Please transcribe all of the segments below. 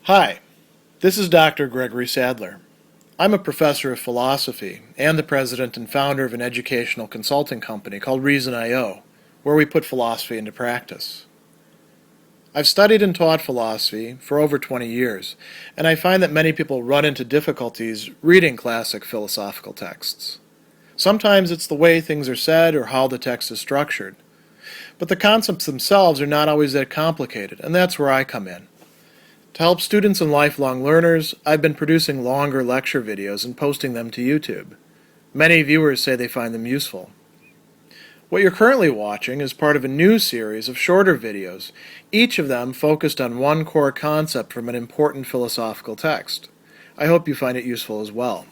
Hi, this is Dr. Gregory Sadler. I'm a professor of philosophy and the president and founder of an educational consulting company called Reason.io, where we put philosophy into practice. I've studied and taught philosophy for over 20 years, and I find that many people run into difficulties reading classic philosophical texts. Sometimes it's the way things are said or how the text is structured. But the concepts themselves are not always that complicated, and that's where I come in. To help students and lifelong learners, I've been producing longer lecture videos and posting them to YouTube. Many viewers say they find them useful. What you're currently watching is part of a new series of shorter videos, each of them focused on one core concept from an important philosophical text. I hope you find it useful as well.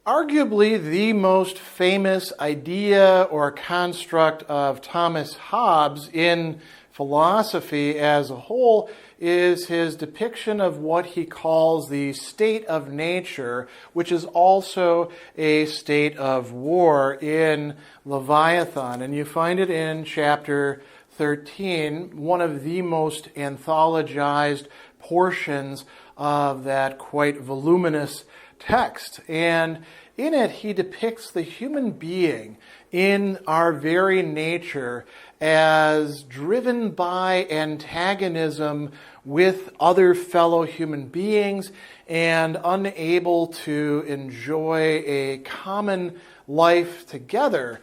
Arguably the most famous idea or construct of Thomas Hobbes in philosophy as a whole is his depiction of what he calls the state of nature, which is also a state of war in Leviathan. And you find it in chapter 13, one of the most anthologized portions of that quite voluminous text. And in it, he depicts the human being in our very nature as driven by antagonism with other fellow human beings and unable to enjoy a common life together.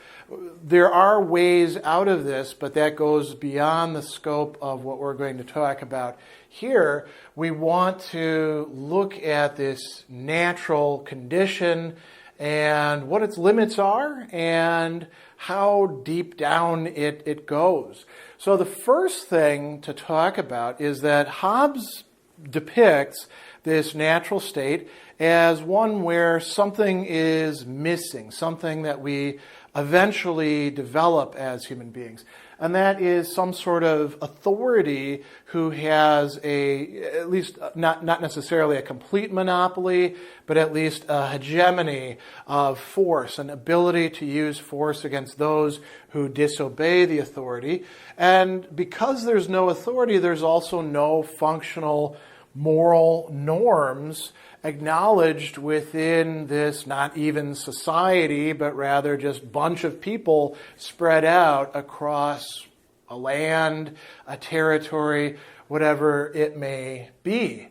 There are ways out of this, but that goes beyond the scope of what we're going to talk about here. We want to look at this natural condition and what its limits are and how deep down it goes. So the first thing to talk about is that Hobbes depicts this natural state as one where something is missing, something that we eventually develop as human beings. And that is some sort of authority who has at least not necessarily a complete monopoly, but at least a hegemony of force, an ability to use force against those who disobey the authority. And because there's no authority, there's also no functional moral norms acknowledged within this not even society, but rather just bunch of people spread out across a land, a territory, whatever it may be.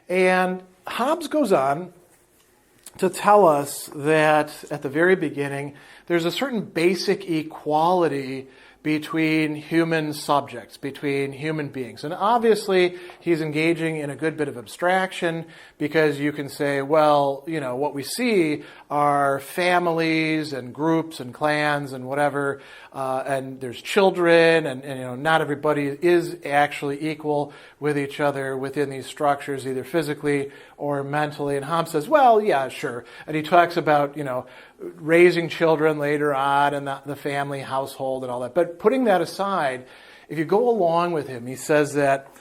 And Hobbes goes on to tell us that at the very beginning, there's a certain basic equality between human subjects, between human beings. And obviously, he's engaging in a good bit of abstraction because you can say, well, what we see are families and groups and clans and whatever, and there's children, and not everybody is actually equal with each other within these structures, either physically or mentally. And Hobbes says, well, yeah, sure. And he talks about, raising children later on and the family household and all that. But putting that aside, if you go along with him, he says that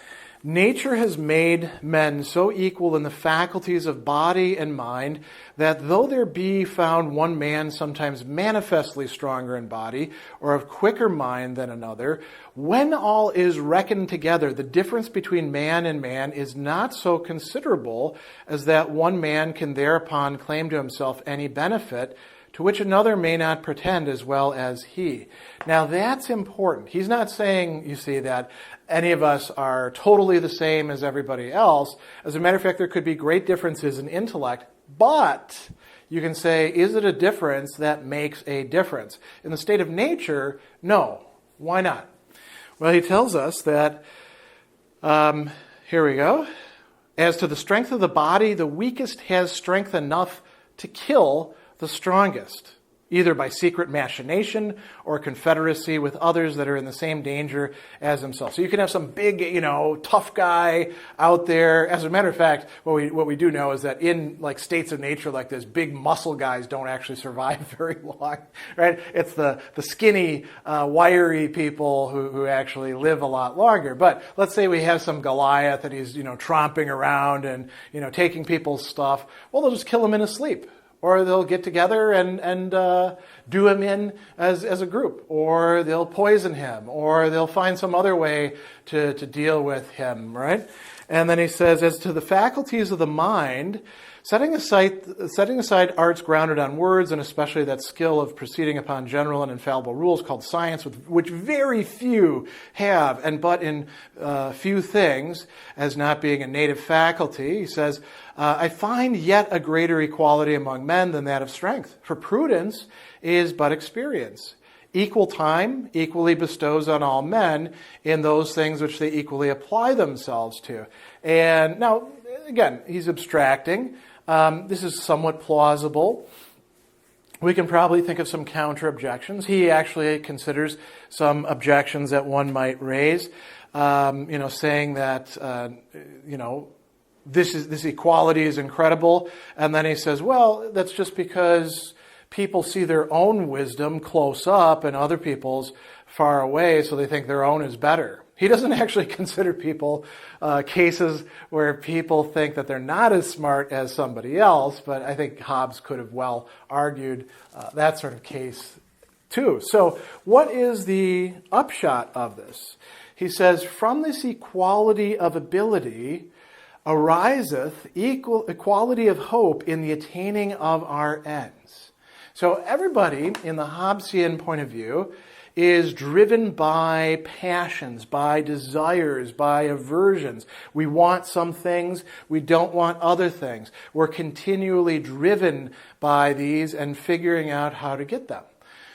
nature has made men so equal in the faculties of body and mind that though there be found one man sometimes manifestly stronger in body or of quicker mind than another, when all is reckoned together, the difference between man and man is not so considerable as that one man can thereupon claim to himself any benefit to which another may not pretend as well as he. Now that's important. He's not saying, you see, that any of us are totally the same as everybody else. As a matter of fact, there could be great differences in intellect, but you can say, is it a difference that makes a difference? In the state of nature, no. Why not? Well, he tells us that, here we go. As to the strength of the body, the weakest has strength enough to kill the strongest, either by secret machination or confederacy with others that are in the same danger as himself. So you can have some big, tough guy out there. As a matter of fact, what we do know is that in states of nature like this, big muscle guys don't actually survive very long, right? It's the skinny, wiry people who actually live a lot longer. But let's say we have some Goliath and he's, tromping around and, taking people's stuff. Well, they'll just kill him in his sleep. Or they'll get together and do him in as a group. Or they'll poison him. Or they'll find some other way to deal with him, right? And then he says, as to the faculties of the mind, setting aside arts grounded on words, and especially that skill of proceeding upon general and infallible rules called science, which very few have, and but in few things, as not being a native faculty, he says, I find yet a greater equality among men than that of strength. For prudence is but experience. Equal time equally bestows on all men in those things which they equally apply themselves to. And now, again, he's abstracting. This is somewhat plausible. We can probably think of some counter-objections. He actually considers some objections that one might raise, saying that, this equality is incredible. And then he says, well, that's just because people see their own wisdom close up and other people's far away, so they think their own is better. He doesn't actually consider cases where people think that they're not as smart as somebody else, but I think Hobbes could have well argued that sort of case too. So what is the upshot of this? He says, from this equality of ability ariseth equality of hope in the attaining of our ends. So everybody, in the Hobbesian point of view, is driven by passions, by desires, by aversions. We want some things, we don't want other things. We're continually driven by these and figuring out how to get them.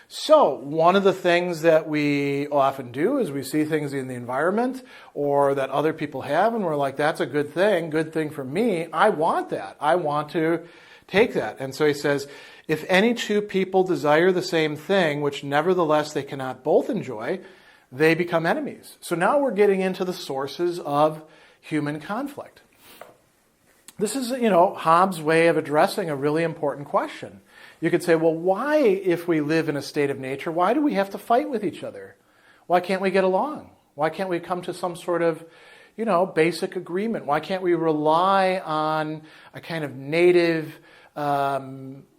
So one of the things that we often do is we see things in the environment or that other people have, and we're like, that's a good thing for me. I want that. I want to take that. And so he says, if any two people desire the same thing, which nevertheless they cannot both enjoy, they become enemies. So now we're getting into the sources of human conflict. This is, Hobbes' way of addressing a really important question. You could say, well, why, if we live in a state of nature, why do we have to fight with each other? Why can't we get along? Why can't we come to some sort of, basic agreement? Why can't we rely on a kind of native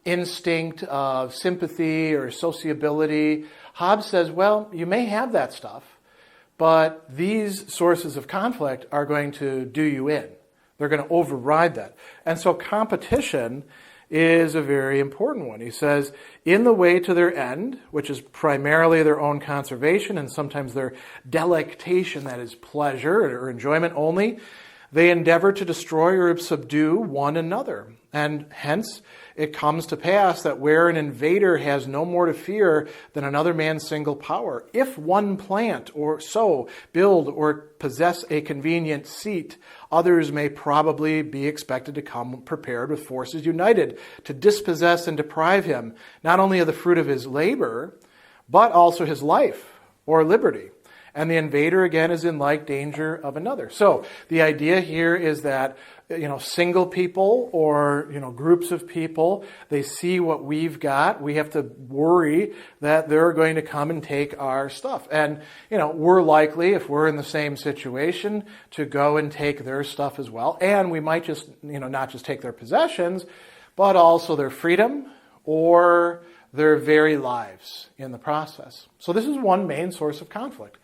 instinct of sympathy or sociability? Hobbes says, well, you may have that stuff, but these sources of conflict are going to do you in. They're going to override that. And so competition is a very important one. He says, in the way to their end, which is primarily their own conservation and sometimes their delectation, that is pleasure or enjoyment only, they endeavor to destroy or subdue one another. And hence, it comes to pass that where an invader has no more to fear than another man's single power, if one plant or sow, build or possess a convenient seat, others may probably be expected to come prepared with forces united to dispossess and deprive him not only of the fruit of his labor, but also his life or liberty. And the invader, again, is in like danger of another. So the idea here is that, single people or, groups of people, they see what we've got. We have to worry that they're going to come and take our stuff. And, we're likely, if we're in the same situation, to go and take their stuff as well. And we might just, not just take their possessions, but also their freedom or their very lives in the process. So this is one main source of conflict.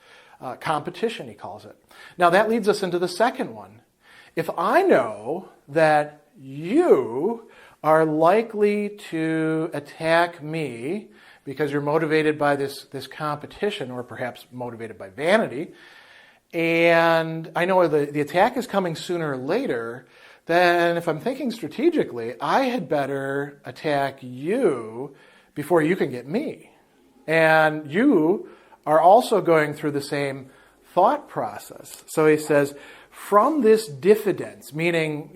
Competition, he calls it. Now that leads us into the second one. If I know that you are likely to attack me because you're motivated by this competition, or perhaps motivated by vanity, and I know the attack is coming sooner or later, then if I'm thinking strategically, I had better attack you before you can get me. And you are also going through the same thought process. So he says, from this diffidence, meaning,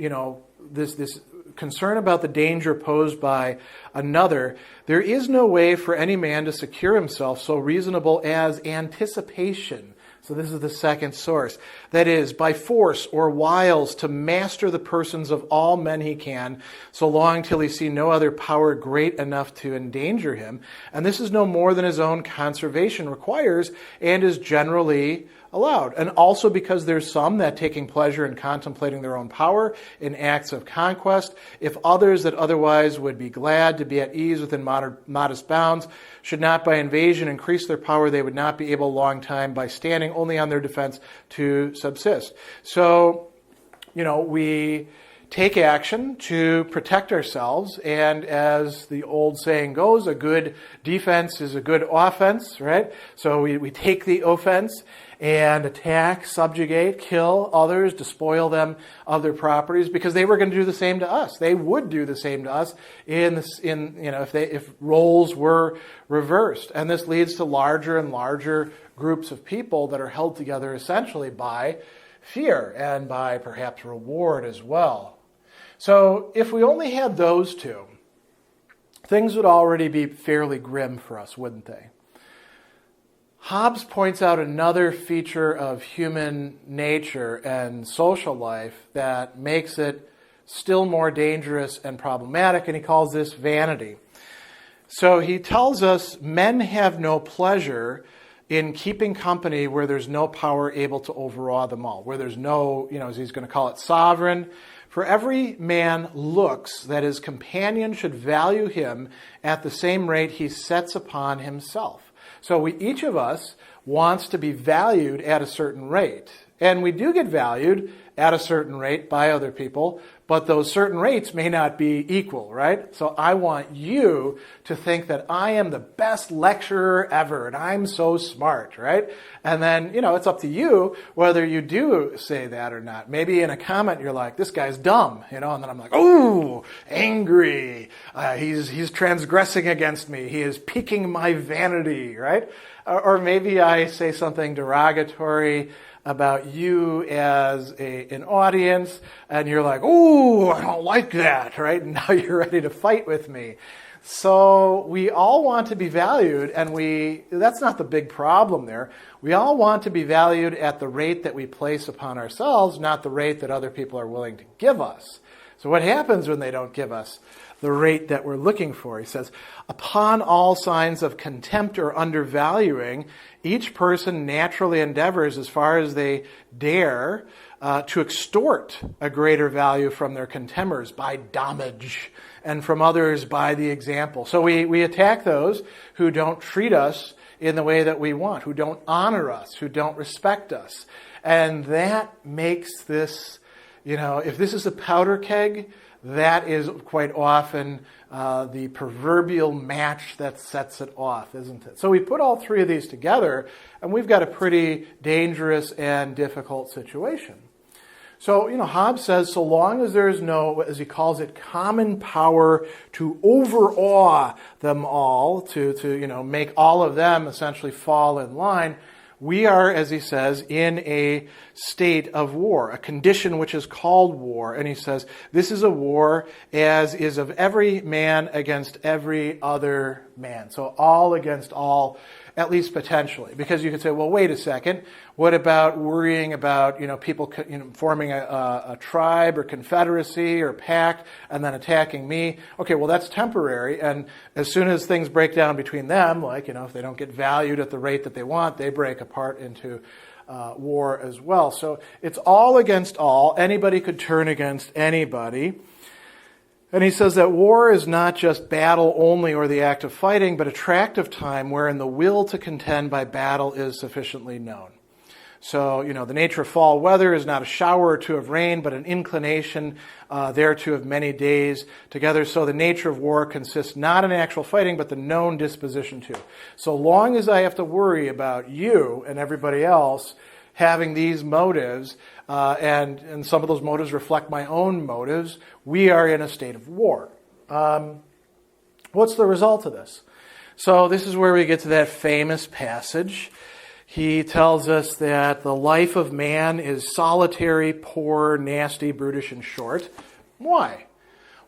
this concern about the danger posed by another, there is no way for any man to secure himself so reasonable as anticipation. So this is the second source. That is, by force or wiles to master the persons of all men he can, so long till he see no other power great enough to endanger him. And this is no more than his own conservation requires, and is generally allowed. And also because there's some that taking pleasure in contemplating their own power in acts of conquest, if others that otherwise would be glad to be at ease within modest bounds, should not by invasion increase their power, they would not be able a long time by standing only on their defense to subsist. So we take action to protect ourselves. And as the old saying goes, a good defense is a good offense, right? So we take the offense and attack, subjugate, kill others, despoil them of their properties, because they were going to do the same to us. They would do the same to us if roles were reversed. And this leads to larger and larger groups of people that are held together essentially by fear and by perhaps reward as well. So if we only had those two, things would already be fairly grim for us, wouldn't they? Hobbes points out another feature of human nature and social life that makes it still more dangerous and problematic, and he calls this vanity. So he tells us men have no pleasure in keeping company where there's no power able to overawe them all, where there's no, as he's going to call it, sovereign. For every man looks that his companion should value him at the same rate he sets upon himself. So each of us wants to be valued at a certain rate. And we do get valued at a certain rate by other people, but those certain rates may not be equal, right? So I want you to think that I am the best lecturer ever and I'm so smart, right? And then, it's up to you whether you do say that or not. Maybe in a comment you're like, this guy's dumb, and then I'm like, oh, angry. He's transgressing against me. He is piquing my vanity, right? Or maybe I say something derogatory about you as an audience, and you're like, "Ooh, I don't like that," right? And now you're ready to fight with me. So we all want to be valued, and that's not the big problem there. We all want to be valued at the rate that we place upon ourselves, not the rate that other people are willing to give us. So what happens when they don't give us the rate that we're looking for? He says, upon all signs of contempt or undervaluing, each person naturally endeavors as far as they dare to extort a greater value from their contemners by damage and from others by the example. So we attack those who don't treat us in the way that we want, who don't honor us, who don't respect us. And that makes this, if this is a powder keg, that is quite often the proverbial match that sets it off, isn't it? So we put all three of these together, and we've got a pretty dangerous and difficult situation. So, Hobbes says, so long as there is no, as he calls it, common power to overawe them all, to make all of them essentially fall in line, we are, as he says, in a state of war, a condition which is called war. And he says, this is a war as is of every man against every other man. So all against all, at least potentially. Because you could say, well, wait a second. What about worrying about, people forming a tribe or confederacy or pact and then attacking me? Okay, well, that's temporary. And as soon as things break down between them, like, if they don't get valued at the rate that they want, they break apart into war as well. So it's all against all. Anybody could turn against anybody. And he says that war is not just battle only or the act of fighting, but a tract of time wherein the will to contend by battle is sufficiently known. So, the nature of fall weather is not a shower or two of rain, but an inclination thereto of many days together. So the nature of war consists not in actual fighting, but the known disposition to. So long as I have to worry about you and everybody else having these motives, and some of those motives reflect my own motives, we are in a state of war. What's the result of this? So this is where we get to that famous passage. He tells us that the life of man is solitary, poor, nasty, brutish, and short. Why?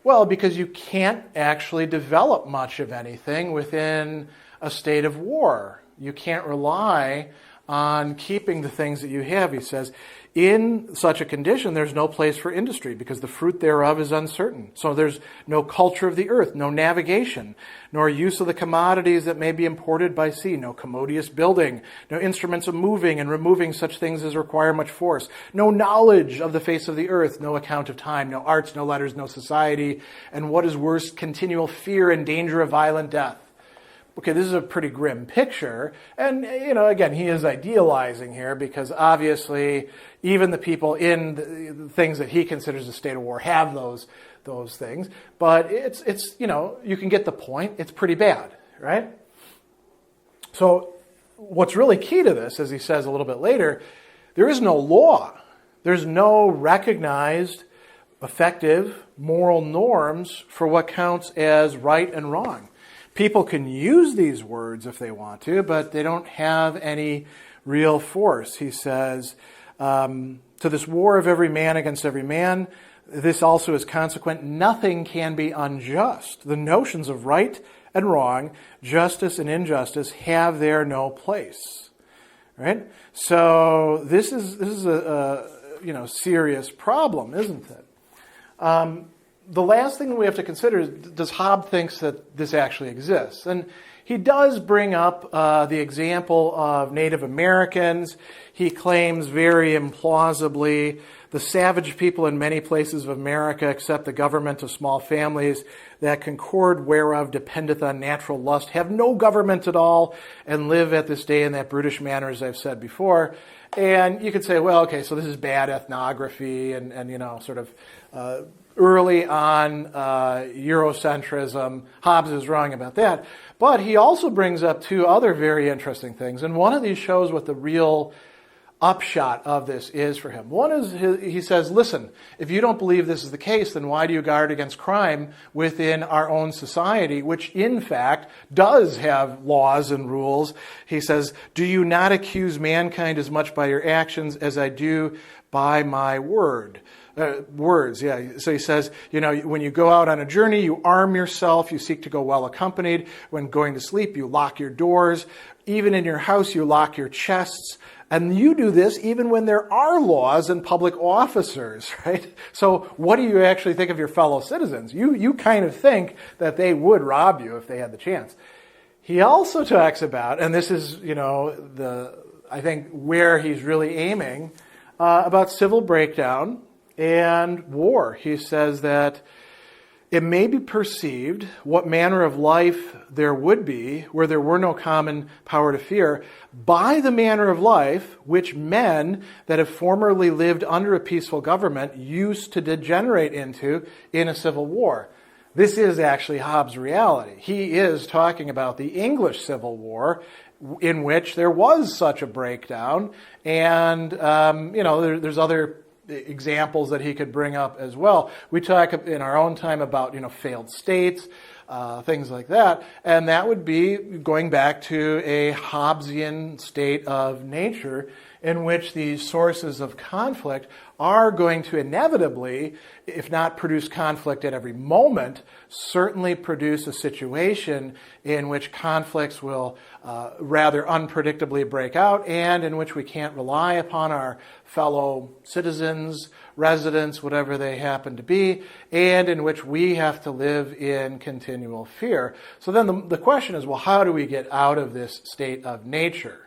Well, because you can't actually develop much of anything within a state of war. You can't rely on keeping the things that you have, he says. In such a condition, there's no place for industry because the fruit thereof is uncertain. So there's no culture of the earth, no navigation, nor use of the commodities that may be imported by sea, no commodious building, no instruments of moving and removing such things as require much force, no knowledge of the face of the earth, no account of time, no arts, no letters, no society, and what is worse, continual fear and danger of violent death. okay, this is a pretty grim picture. And, again, he is idealizing here because obviously even the people in the things that he considers a state of war have those things. But it's you can get the point. It's pretty bad, right? So what's really key to this, as he says a little bit later, there is no law. There's no recognized, effective moral norms for what counts as right and wrong. People can use these words if they want to, but they don't have any real force. He says, to this war of every man against every man, this also is consequent. Nothing can be unjust. The notions of right and wrong, justice and injustice have there no place. Right? So this is a serious problem, isn't it? The last thing we have to consider is, does Hobbes think that this actually exists? And he does bring up the example of Native Americans. He claims very implausibly the savage people in many places of America accept the government of small families that concord whereof dependeth on natural lust, have no government at all, and live at this day in that brutish manner, as I've said before. And you could say, well, okay, so this is bad ethnography and sort of early on Eurocentrism. Hobbes is wrong about that. But he also brings up two other very interesting things. And one of these shows what the real upshot of this is for him. One is, he says, listen, if you don't believe this is the case, then why do you guard against crime within our own society, which in fact does have laws and rules? He says, do you not accuse mankind as much by your actions as I do by my words? Yeah. So he says, when you go out on a journey, you arm yourself, you seek to go well accompanied. When going to sleep, you lock your doors. Even in your house, you lock your chests. And you do this even when there are laws and public officers, right? So what do you actually think of your fellow citizens? You kind of think that they would rob you if they had the chance. He also talks about, and this is, I think where he's really aiming, about civil breakdown and war. He says that it may be perceived what manner of life there would be where there were no common power to fear by the manner of life which men that have formerly lived under a peaceful government used to degenerate into in a civil war. This is actually Hobbes' reality. He is talking about the English Civil War in which there was such a breakdown. And, there's other examples that he could bring up as well. We talk in our own time about, failed states, things like that. And that would be going back to a Hobbesian state of nature in which these sources of conflict are going to inevitably, if not produce conflict at every moment, certainly produce a situation in which conflicts will rather unpredictably break out and in which we can't rely upon our fellow citizens, residents, whatever they happen to be, and in which we have to live in continual fear. So then the question is, well, how do we get out of this state of nature?